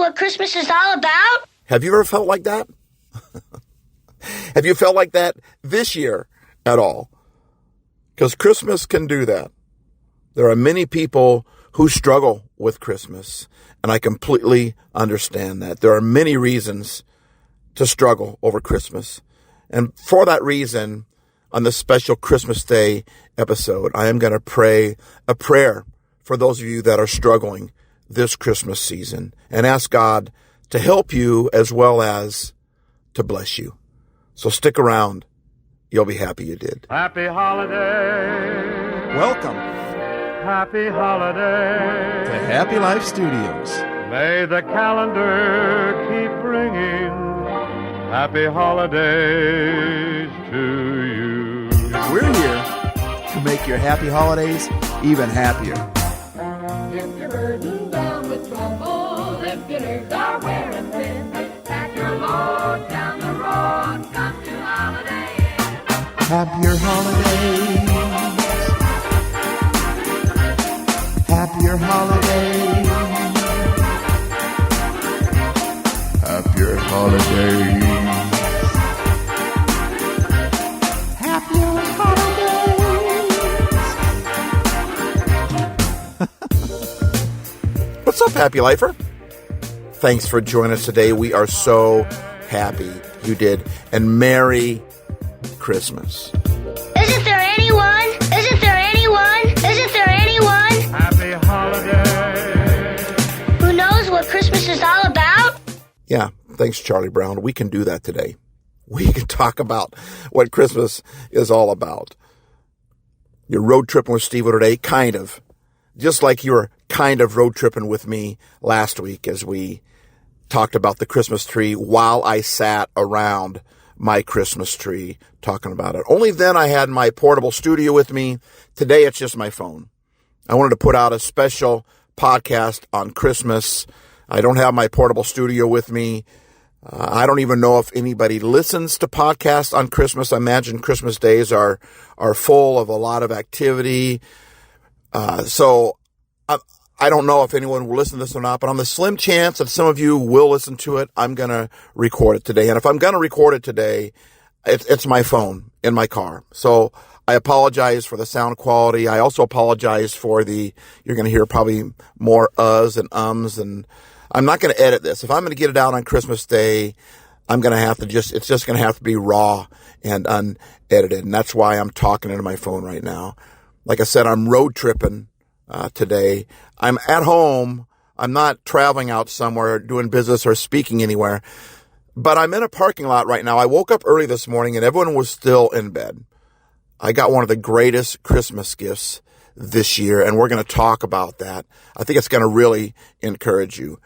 what Christmas is all about? Have you ever felt like that? Have you felt like that this year at all? Because Christmas can do that. There are many people who struggle with Christmas, and I completely understand that. There are many reasons to struggle over Christmas. And for that reason, on this special Christmas Day episode, I am going to pray a prayer for those of you that are struggling this Christmas season and ask God to help you as well as to bless you. So stick around. You'll be happy you did. Happy holiday. Welcome Happy holiday. to Happy Life Studios. May the calendar keep ringing. Happy holidays to you. We're here to make your happy holidays even happier. If you're burdened down with trouble, if your nerves are wearing thin, pack your load down the road, come to Holiday Inn. Happier holidays. Happier holidays. Happier holidays. Happier holidays. What's up, Happy Lifer? Thanks for joining us today. We are so happy you did. And Merry Christmas. Isn't there anyone? Isn't there anyone? Isn't there anyone Happy holiday. who knows what Christmas is all about? Yeah, thanks, Charlie Brown. We can do that today. We can talk about what Christmas is all about. You're road tripping with Stevo today, kind of. Just like you were kind of road tripping with me last week as we talked about the Christmas tree while I sat around my Christmas tree talking about it. Only then I had my portable studio with me. Today it's just my phone. I wanted to put out a special podcast on Christmas. I don't have my portable studio with me. I don't even know if anybody listens to podcasts on Christmas. I imagine Christmas days are full of a lot of activity. So I don't know if anyone will listen to this or not, but on the slim chance that some of you will listen to it, I'm going to record it today. And if I'm going to record it today, it's my phone in my car. So I apologize for the sound quality. I also apologize for you're going to hear probably more uhs and ums, and I'm not going to edit this. If I'm going to get it out on Christmas Day, I'm going to have to it's just going to have to be raw and unedited. And that's why I'm talking into my phone right now. Like I said, I'm road tripping today. I'm at home. I'm not traveling out somewhere doing business or speaking anywhere, but I'm in a parking lot right now. I woke up early this morning and everyone was still in bed. I got one of the greatest Christmas gifts this year, and we're going to talk about that. I think it's going to really encourage you.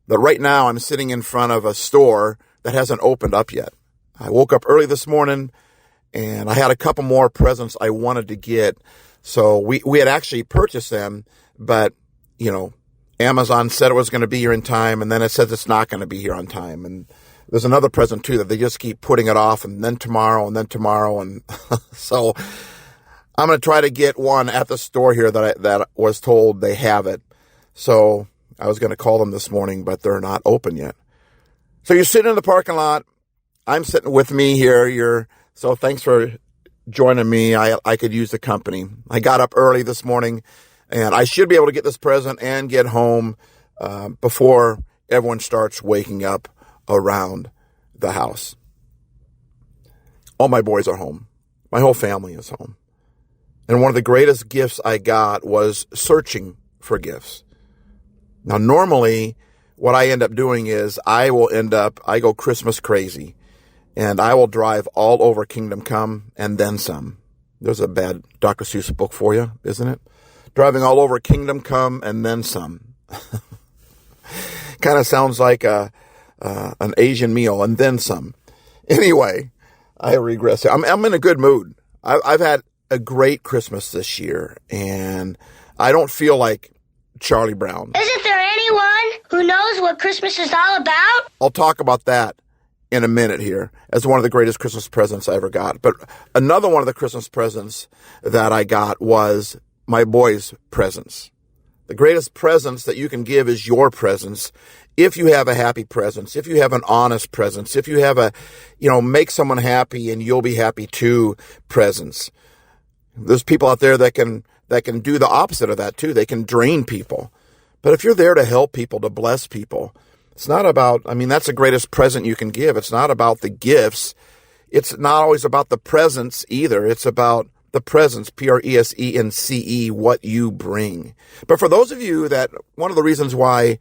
But right now I'm sitting in front of a store that hasn't opened up yet. I woke up early this morning and I had a couple more presents I wanted to get. So we had actually purchased them, but, Amazon said it was going to be here in time, and then it says it's not going to be here on time. And there's another present, too, that they just keep putting it off, and then tomorrow, and then tomorrow. And so I'm going to try to get one at the store here that was told they have it. So I was going to call them this morning, but they're not open yet. So you're sitting in the parking lot. I'm sitting with me here. So thanks for joining me. I could use the company. I got up early this morning, and I should be able to get this present and get home before everyone starts waking up around the house. All my boys are home. My whole family is home. And one of the greatest gifts I got was searching for gifts. Now, normally, what I end up doing is I go Christmas crazy. And I will drive all over Kingdom Come and then some. There's a bad Dr. Seuss book for you, isn't it? Driving all over Kingdom Come and then some. Kind of sounds like an Asian meal and then some. Anyway, I regress. I'm in a good mood. I've had a great Christmas this year, and I don't feel like Charlie Brown. Isn't there anyone who knows what Christmas is all about? I'll talk about that in a minute here as one of the greatest Christmas presents I ever got. But another one of the Christmas presents that I got was my boys' presents. The greatest presence that you can give is your presence. If you have a happy presence, if you have an honest presence, if you have a, make someone happy and you'll be happy too presence. There's people out there that can do the opposite of that too. They can drain people. But if you're there to help people, to bless people, it's not about, that's the greatest present you can give. It's not about the gifts. It's not always about the presence either. It's about the presence, Presence, what you bring. But for those of you that, one of the reasons why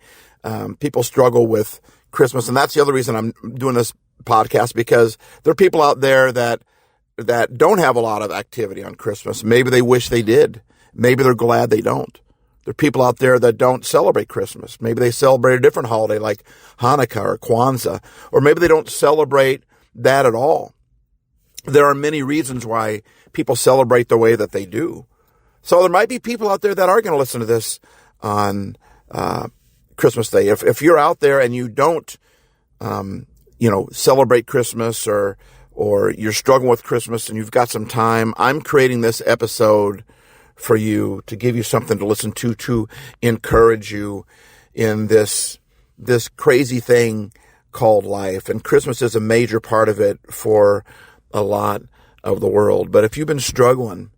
people struggle with Christmas, and that's the other reason I'm doing this podcast, because there are people out there that don't have a lot of activity on Christmas. Maybe they wish they did. Maybe they're glad they don't. There are people out there that don't celebrate Christmas. Maybe they celebrate a different holiday like Hanukkah or Kwanzaa, or maybe they don't celebrate that at all. There are many reasons why people celebrate the way that they do. So there might be people out there that are going to listen to this on Christmas Day. If you're out there and you don't, celebrate Christmas or you're struggling with Christmas and you've got some time, I'm creating this episode for you to give you something to listen to encourage you in this crazy thing called life. And Christmas is a major part of it for a lot of the world. But if you've been struggling,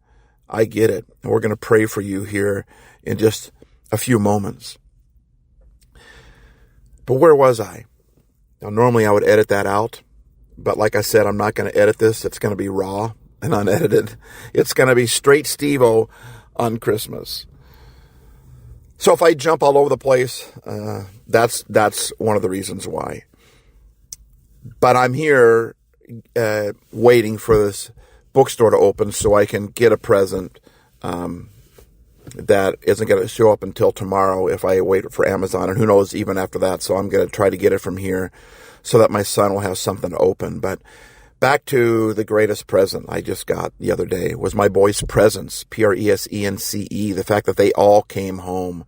I get it. And we're going to pray for you here in just a few moments. But where was I? Now, normally I would edit that out. But like I said, I'm not going to edit this. It's going to be raw and unedited. It's going to be straight Stevo on Christmas. So if I jump all over the place, that's one of the reasons why. But I'm here waiting for this bookstore to open so I can get a present that isn't going to show up until tomorrow if I wait for Amazon, and who knows even after that. So I'm going to try to get it from here so that my son will have something to open. But back to the greatest present I just got the other day was my boys' presents, Presence, the fact that they all came home.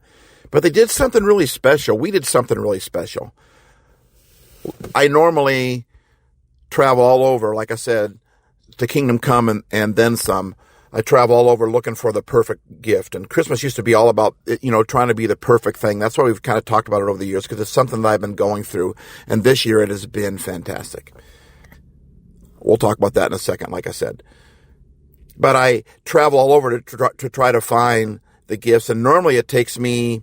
But they did something really special. We did something really special. I normally travel all over, like I said, to Kingdom Come and then some. I travel all over looking for the perfect gift. And Christmas used to be all about, trying to be the perfect thing. That's why we've kind of talked about it over the years, because it's something that I've been going through. And this year it has been fantastic. We'll talk about that in a second, like I said. But I travel all over to try to find the gifts. And normally it takes me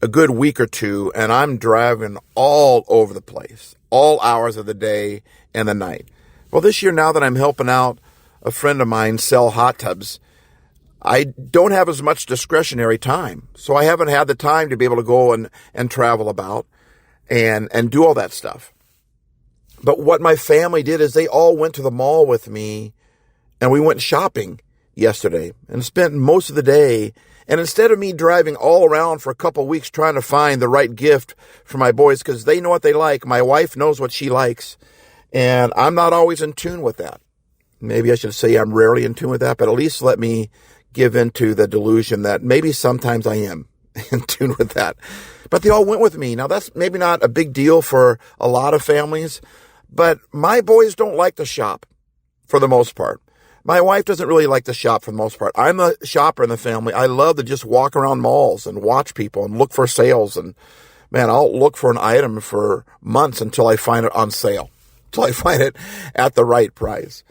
a good week or two, and I'm driving all over the place, all hours of the day and the night. Well, this year, now that I'm helping out a friend of mine sell hot tubs, I don't have as much discretionary time. So I haven't had the time to be able to go and travel about and do all that stuff. But what my family did is they all went to the mall with me, and we went shopping yesterday and spent most of the day. And instead of me driving all around for a couple of weeks trying to find the right gift for my boys, because they know what they like, my wife knows what she likes, and I'm not always in tune with that. Maybe I should say I'm rarely in tune with that, but at least let me give into the delusion that maybe sometimes I am in tune with that. But they all went with me. Now, that's maybe not a big deal for a lot of families, but my boys don't like to shop for the most part. My wife doesn't really like to shop for the most part. I'm a shopper in the family. I love to just walk around malls and watch people and look for sales. And man, I'll look for an item for months until I find it on sale, until I find it at the right price.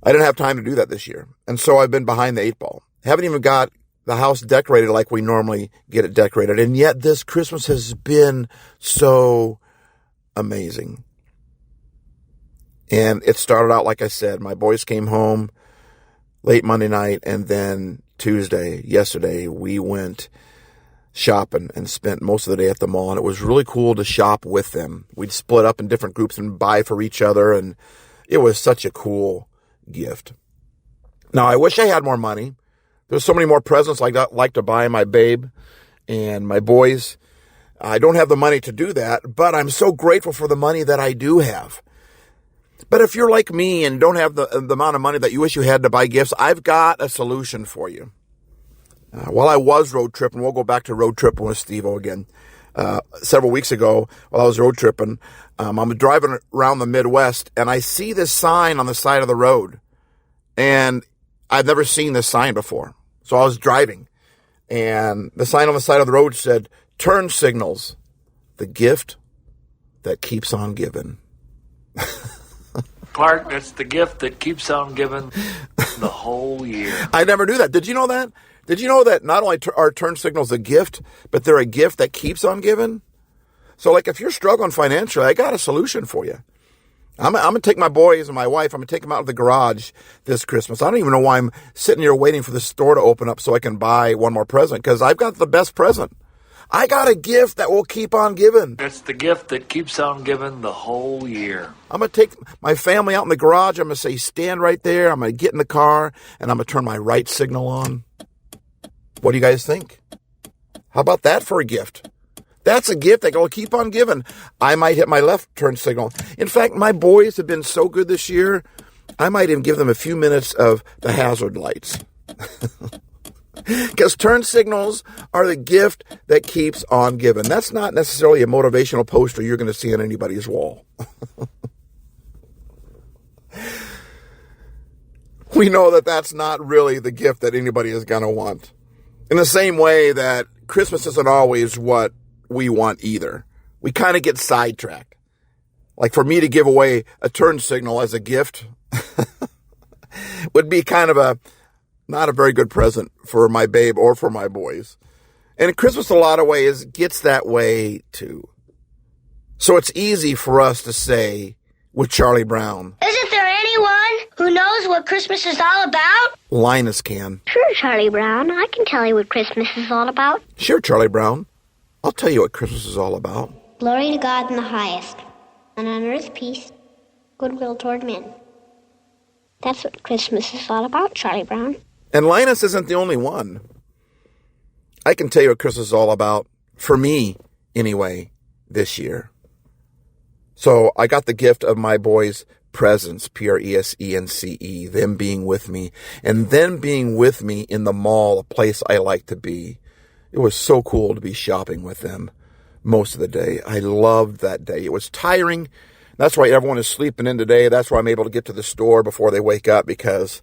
I didn't have time to do that this year. And so I've been behind the eight ball. Haven't even got the house decorated like we normally get it decorated. And yet this Christmas has been so amazing. And it started out, like I said, my boys came home late Monday night, and then yesterday, we went shopping and spent most of the day at the mall. And it was really cool to shop with them. We'd split up in different groups and buy for each other. And it was such a cool gift. Now, I wish I had more money. There's so many more presents I'd like to buy my babe and my boys. I don't have the money to do that, but I'm so grateful for the money that I do have. But if you're like me and don't have the amount of money that you wish you had to buy gifts, I've got a solution for you. While I was road tripping, we'll go back to road tripping with Stevo again. Several weeks ago, while I was road tripping, I'm driving around the Midwest, and I see this sign on the side of the road. And I've never seen this sign before. So I was driving, And the sign on the side of the road said, "Turn signals, the gift that keeps on giving." Clark, that's the gift that keeps on giving the whole year. I never knew that. Did you know that? Did you know that not only are turn signals a gift, but they're a gift that keeps on giving? So, like, if you're struggling financially, I got a solution for you. I'm going to take my boys and my wife, I'm going to take them out of the garage this Christmas. I don't even know why I'm sitting here waiting for the store to open up so I can buy one more present, because I've got the best present. I got a gift that will keep on giving. That's the gift that keeps on giving the whole year. I'm going to take my family out in the garage. I'm going to say, stand right there. I'm going to get in the car, and I'm going to turn my right signal on. What do you guys think? How about that for a gift? That's a gift that will keep on giving. I might hit my left turn signal. In fact, my boys have been so good this year, I might even give them a few minutes of the hazard lights. Because turn signals are the gift that keeps on giving. That's not necessarily a motivational poster you're going to see on anybody's wall. We know that that's not really the gift that anybody is going to want. In the same way that Christmas isn't always what we want either. We kind of get sidetracked. Like, for me to give away a turn signal as a gift would be kind of not a very good present for my babe or for my boys. And Christmas, in a lot of ways, gets that way too. So it's easy for us to say with Charlie Brown, Isn't there anyone who knows what Christmas is all about? Linus can. Sure, Charlie Brown. I can tell you what Christmas is all about. Sure, Charlie Brown. I'll tell you what Christmas is all about. Glory to God in the highest, and on earth peace, goodwill toward men. That's what Christmas is all about, Charlie Brown. And Linus isn't the only one. I can tell you what Christmas is all about, for me anyway, this year. So I got the gift of my boys' presence, Presence, them being with me, and them being with me in the mall, a place I like to be. It was so cool to be shopping with them most of the day. I loved that day. It was tiring. That's why everyone is sleeping in today. That's why I'm able to get to the store before they wake up, because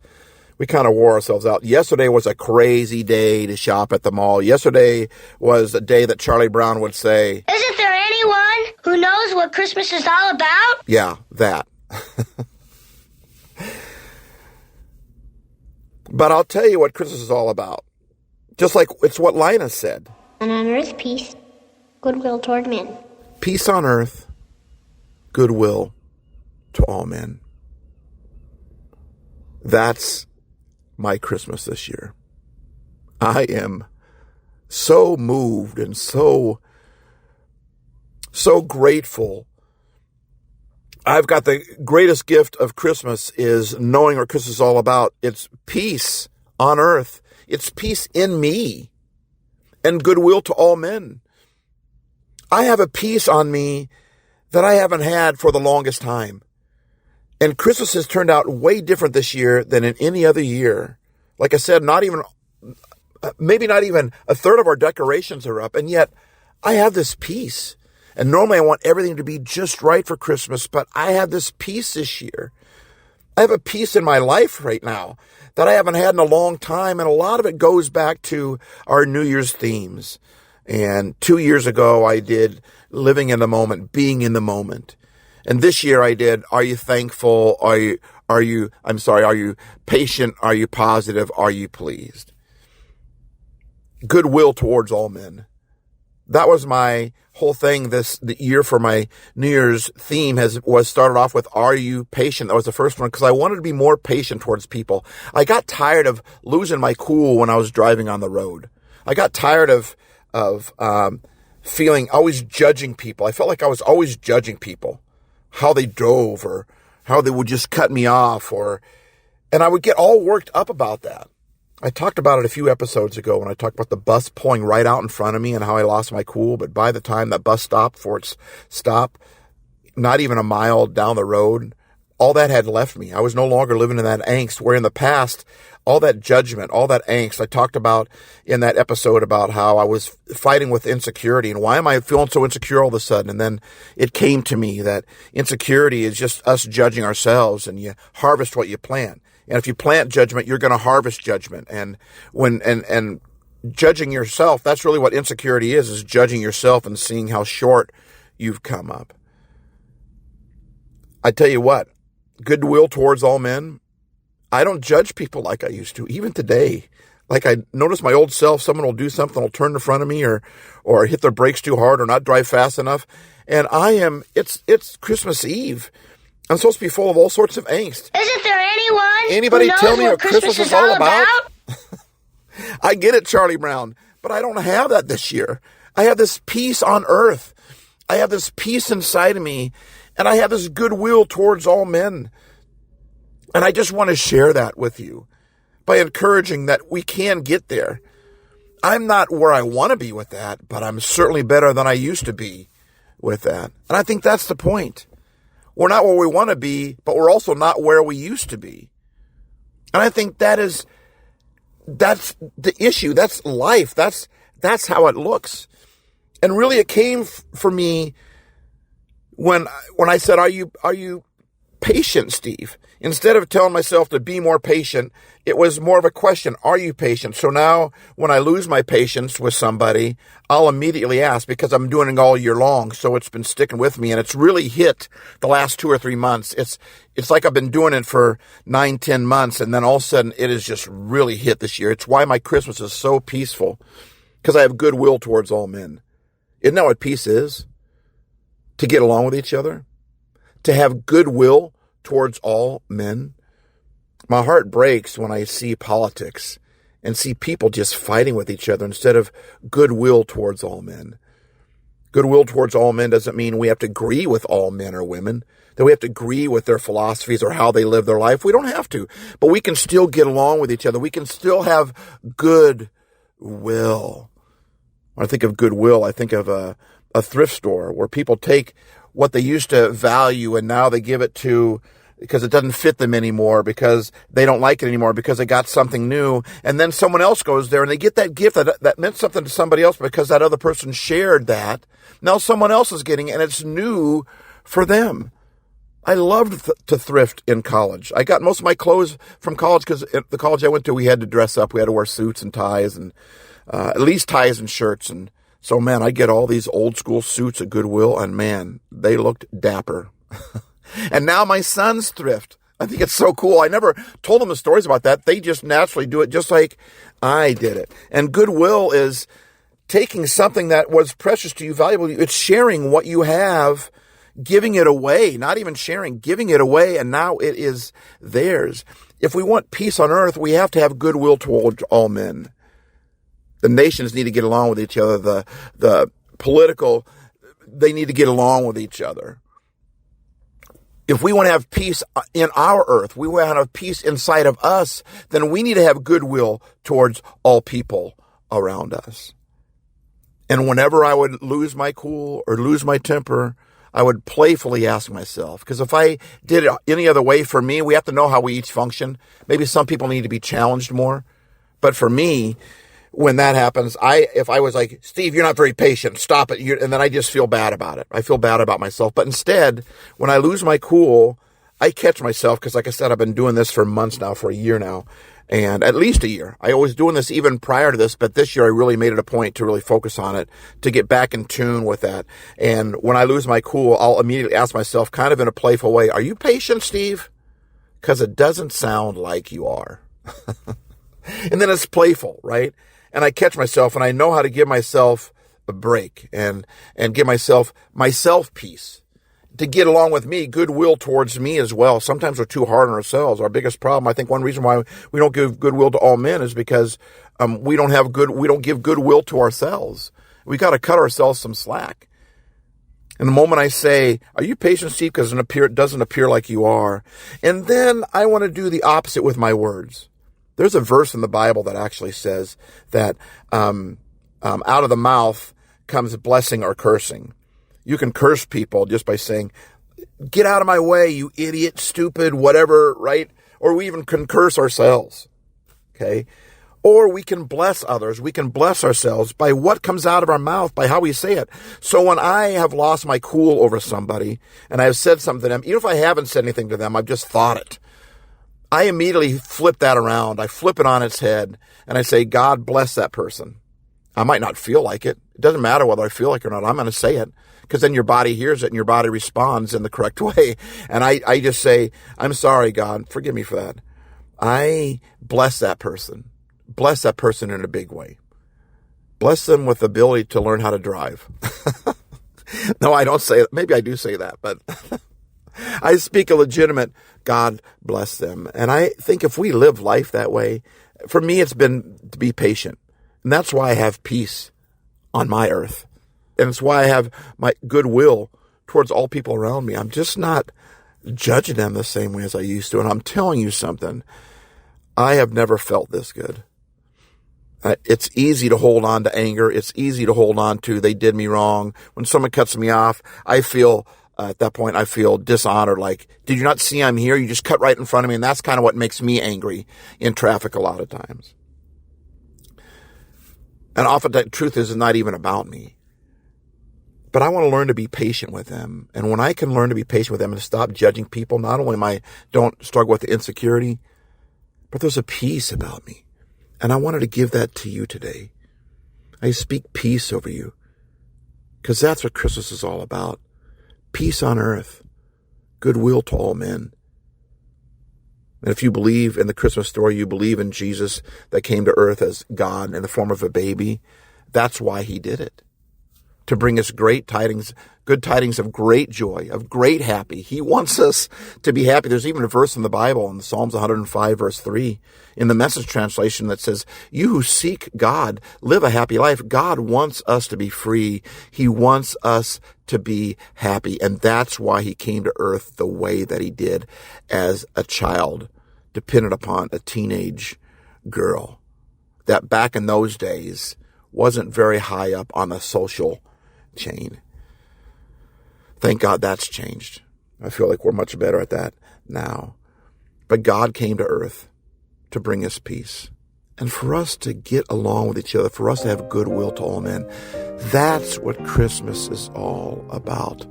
we kind of wore ourselves out. Yesterday was a crazy day to shop at the mall. Yesterday was a day that Charlie Brown would say, Isn't there anyone who knows what Christmas is all about? yeah, that. But I'll tell you what Christmas is all about. Just like it's what Linus said. And on earth peace, goodwill toward men. Peace on earth, goodwill to all men. That's my Christmas this year. I am so moved and so grateful. I've got the greatest gift of Christmas is knowing what Christmas is all about. It's peace on earth. It's peace in me and goodwill to all men. I have a peace on me that I haven't had for the longest time. And Christmas has turned out way different this year than in any other year. Like I said, maybe not even a third of our decorations are up. And yet I have this peace. And normally I want everything to be just right for Christmas, but I have this peace this year. I have a peace in my life right now that I haven't had in a long time. And a lot of it goes back to our New Year's themes. And 2 years ago, I did living in the moment, being in the moment. And this year I did, are you thankful? Are you patient? Are you positive? Are you pleased? Goodwill towards all men. That was my whole thing the year for my New Year's theme was started off with, are you patient? That was the first one, because I wanted to be more patient towards people. I got tired of losing my cool when I was driving on the road. I got tired of feeling always judging people. I felt like I was always judging people, how they drove or how they would just cut me off, and I would get all worked up about that. I talked about it a few episodes ago when I talked about the bus pulling right out in front of me and how I lost my cool. But by the time that bus stopped for its stop, not even a mile down the road, all that had left me. I was no longer living in that angst, where in the past, all that judgment, all that angst, I talked about in that episode about how I was fighting with insecurity and why am I feeling so insecure all of a sudden? And then it came to me that insecurity is just us judging ourselves, and you harvest what you plant. And if you plant judgment, you're going to harvest judgment. And judging yourself. That's really what insecurity is judging yourself and seeing how short you've come up. I tell you what, goodwill towards all men. I don't judge people like I used to, even today. Like I notice my old self, someone will do something, will turn in front of me or hit their brakes too hard or not drive fast enough. And it's Christmas Eve. I'm supposed to be full of all sorts of angst. Isn't there Anybody who knows tell me what what Christmas is all about? I get it, Charlie Brown, but I don't have that this year. I have this peace on earth. I have this peace inside of me, and I have this goodwill towards all men. And I just want to share that with you by encouraging that we can get there. I'm not where I want to be with that, but I'm certainly better than I used to be with that. And I think that's the point. We're not where we want to be, but we're also not where we used to be. And I think that's the issue. That's life. That's how it looks. And really it came for me when I said, are you patient, Steve? Instead of telling myself to be more patient, it was more of a question, are you patient? So now when I lose my patience with somebody, I'll immediately ask, because I'm doing it all year long, so it's been sticking with me, and it's really hit the last 2 or 3 months. It's like I've been doing it for 9, 10 months, and then all of a sudden it has just really hit this year. It's why my Christmas is so peaceful, because I have goodwill towards all men. Isn't that what peace is? To get along with each other? To have goodwill towards all men. My heart breaks when I see politics and see people just fighting with each other instead of goodwill towards all men. Goodwill towards all men doesn't mean we have to agree with all men or women, that we have to agree with their philosophies or how they live their life. We don't have to, but we can still get along with each other. We can still have goodwill. When I think of goodwill, I think of a thrift store where people take what they used to value and now they give it to because it doesn't fit them anymore, because they don't like it anymore, because they got something new. And then someone else goes there and they get that gift that meant something to somebody else because that other person shared that. Now someone else is getting it and it's new for them. I loved to thrift in college. I got most of my clothes from college because at the college I went to, we had to dress up. We had to wear suits and ties and at least ties and shirts. And so, man, I get all these old school suits at Goodwill, and man, they looked dapper. And now my sons thrift. I think it's so cool. I never told them the stories about that. They just naturally do it just like I did it. And Goodwill is taking something that was precious to you, valuable to you. It's sharing what you have, giving it away, not even sharing, giving it away, and now it is theirs. If we want peace on earth, we have to have goodwill toward all men. The nations need to get along with each other. The political, they need to get along with each other. If we want to have peace in our earth, we want to have peace inside of us, then we need to have goodwill towards all people around us. And whenever I would lose my cool or lose my temper, I would playfully ask myself, because if I did it any other way, for me, we have to know how we each function. Maybe some people need to be challenged more. But for me, when that happens, if I was like, Steve, you're not very patient, stop it. And then I just feel bad about it. I feel bad about myself. But instead, when I lose my cool, I catch myself, because like I said, I've been doing this for months now, for a year now, and at least a year. I was doing this even prior to this, but this year I really made it a point to really focus on it, to get back in tune with that. And when I lose my cool, I'll immediately ask myself, kind of in a playful way, are you patient, Steve? Because it doesn't sound like you are. And then it's playful, right? And I catch myself, and I know how to give myself a break and give myself peace, to get along with me, goodwill towards me as well. Sometimes we're too hard on ourselves. Our biggest problem, I think one reason why we don't give goodwill to all men is because we don't give goodwill to ourselves. We got to cut ourselves some slack. And the moment I say, are you patient, Steve? Because it doesn't appear like you are. And then I want to do the opposite with my words. There's a verse in the Bible that actually says that out of the mouth comes blessing or cursing. You can curse people just by saying, get out of my way, you idiot, stupid, whatever, right? Or we even can curse ourselves, okay? Or we can bless others. We can bless ourselves by what comes out of our mouth, by how we say it. So when I have lost my cool over somebody and I have said something to them, even if I haven't said anything to them, I've just thought it, I immediately flip that around. I flip it on its head and I say, God bless that person. I might not feel like it. It doesn't matter whether I feel like it or not. I'm going to say it, because then your body hears it and your body responds in the correct way. And I just say, I'm sorry, God, forgive me for that. I bless that person. Bless that person in a big way. Bless them with the ability to learn how to drive. No, I don't say it. Maybe I do say that, but I speak a legitimate God bless them. And I think if we live life that way, for me, it's been to be patient. And that's why I have peace on my earth. And it's why I have my goodwill towards all people around me. I'm just not judging them the same way as I used to. And I'm telling you something, I have never felt this good. It's easy to hold on to anger. It's easy to hold on to they did me wrong. When someone cuts me off, I feel, at that point, I feel dishonored. Like, did you not see I'm here? You just cut right in front of me. And that's kind of what makes me angry in traffic a lot of times. And often the truth is not even about me. But I want to learn to be patient with them. And when I can learn to be patient with them and stop judging people, not only don't struggle with the insecurity, but there's a peace about me. And I wanted to give that to you today. I speak peace over you, because that's what Christmas is all about. Peace on earth, goodwill to all men. And if you believe in the Christmas story, you believe in Jesus that came to earth as God in the form of a baby, that's why he did it. To bring us great tidings, good tidings of great joy, of great happy. He wants us to be happy. There's even a verse in the Bible, in Psalms 105, verse 3, in the Message translation that says, you who seek God, live a happy life. God wants us to be free. He wants us to be happy. And that's why he came to earth the way that he did as a child, dependent upon a teenage girl that back in those days wasn't very high up on the social chain. Thank God that's changed. I feel like we're much better at that now. But God came to earth to bring us peace. And for us to get along with each other, for us to have goodwill to all men, that's what Christmas is all about.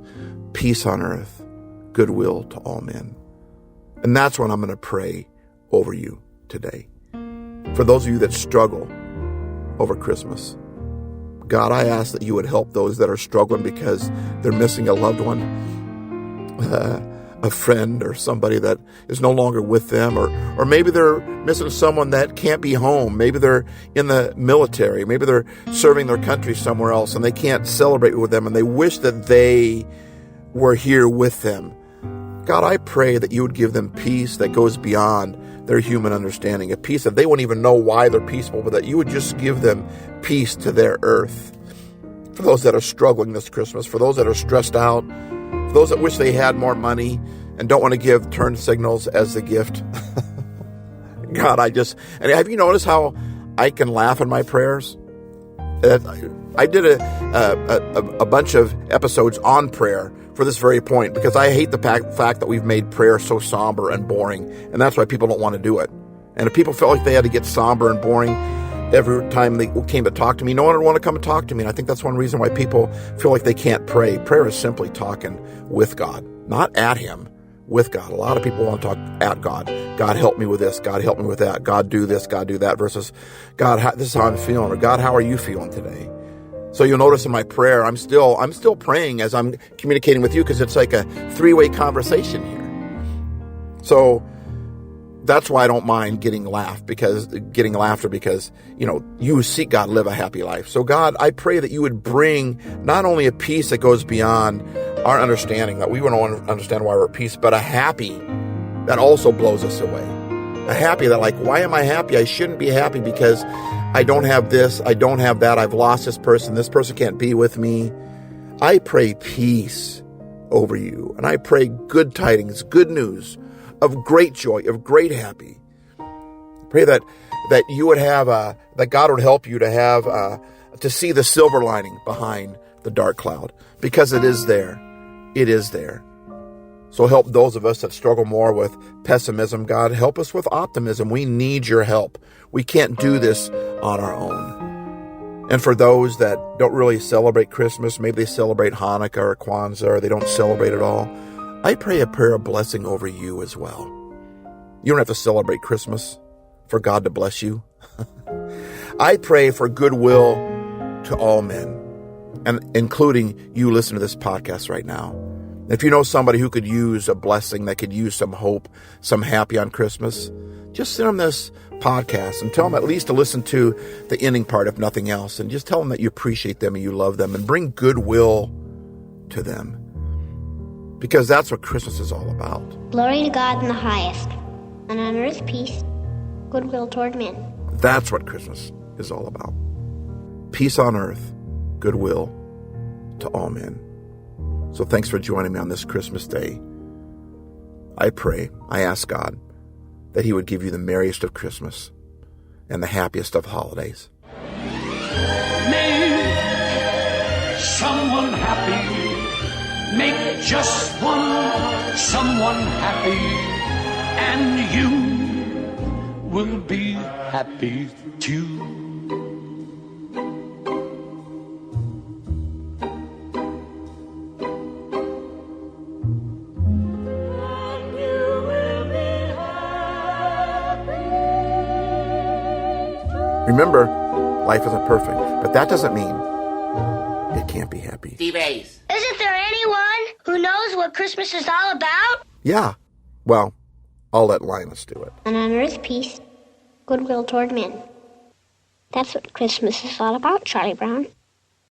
Peace on earth, goodwill to all men. And that's what I'm going to pray over you today. For those of you that struggle over Christmas, God, I ask that you would help those that are struggling because they're missing a loved one, a friend or somebody that is no longer with them, or maybe they're missing someone that can't be home. Maybe they're in the military. Maybe they're serving their country somewhere else and they can't celebrate with them and they wish that they were here with them. God, I pray that you would give them peace that goes beyond their human understanding, a peace that they wouldn't even know why they're peaceful, but that you would just give them peace to their earth. For those that are struggling this Christmas, for those that are stressed out, for those that wish they had more money and don't want to give turn signals as a gift. God, and have you noticed how I can laugh in my prayers? I did a bunch of episodes on prayer for this very point, because I hate the fact that we've made prayer so somber and boring, and that's why people don't want to do it. And if people felt like they had to get somber and boring every time they came to talk to me, no one would want to come and talk to me. And I think that's one reason why people feel like they can't pray. Prayer is simply talking with God, not at him, with God. A lot of people want to talk at God. God, help me with this. God, help me with that. God, do this. God, do that. Versus, God, this is how I'm feeling. Or God, how are you feeling today? So you'll notice in my prayer, I'm still praying as I'm communicating with you, because it's like a three-way conversation here. So that's why I don't mind getting laughter, because, you seek God, live a happy life. So God, I pray that you would bring not only a peace that goes beyond our understanding, that we won't understand why we're at peace, but a happy that also blows us away. A happy that, like, why am I happy? I shouldn't be happy because I don't have this, I don't have that, I've lost this person can't be with me. I pray peace over you, and I pray good tidings, good news of great joy, of great happy. Pray that you would have, that God would help you to have, to see the silver lining behind the dark cloud, because it is there. It is there. So help those of us that struggle more with pessimism. God, help us with optimism. We need your help. We can't do this on our own. And for those that don't really celebrate Christmas, maybe they celebrate Hanukkah or Kwanzaa, or they don't celebrate at all, I pray a prayer of blessing over you as well. You don't have to celebrate Christmas for God to bless you. I pray for goodwill to all men, and including you listening to this podcast right now. If you know somebody who could use a blessing, that could use some hope, some happy on Christmas, just send them this podcast and tell them at least to listen to the ending part, if nothing else, and just tell them that you appreciate them and you love them and bring goodwill to them, because that's what Christmas is all about. Glory to God in the highest, and on earth peace, goodwill toward men. That's what Christmas is all about. Peace on earth, goodwill to all men. So thanks for joining me on this Christmas day. I pray, I ask God that he would give you the merriest of Christmas and the happiest of holidays. Make someone happy. Make just someone happy. And you will be happy too. Remember, life isn't perfect, but that doesn't mean it can't be happy. D-Base. Isn't there anyone who knows what Christmas is all about? Yeah. Well, I'll let Linus do it. And on earth peace, goodwill toward men. That's what Christmas is all about, Charlie Brown.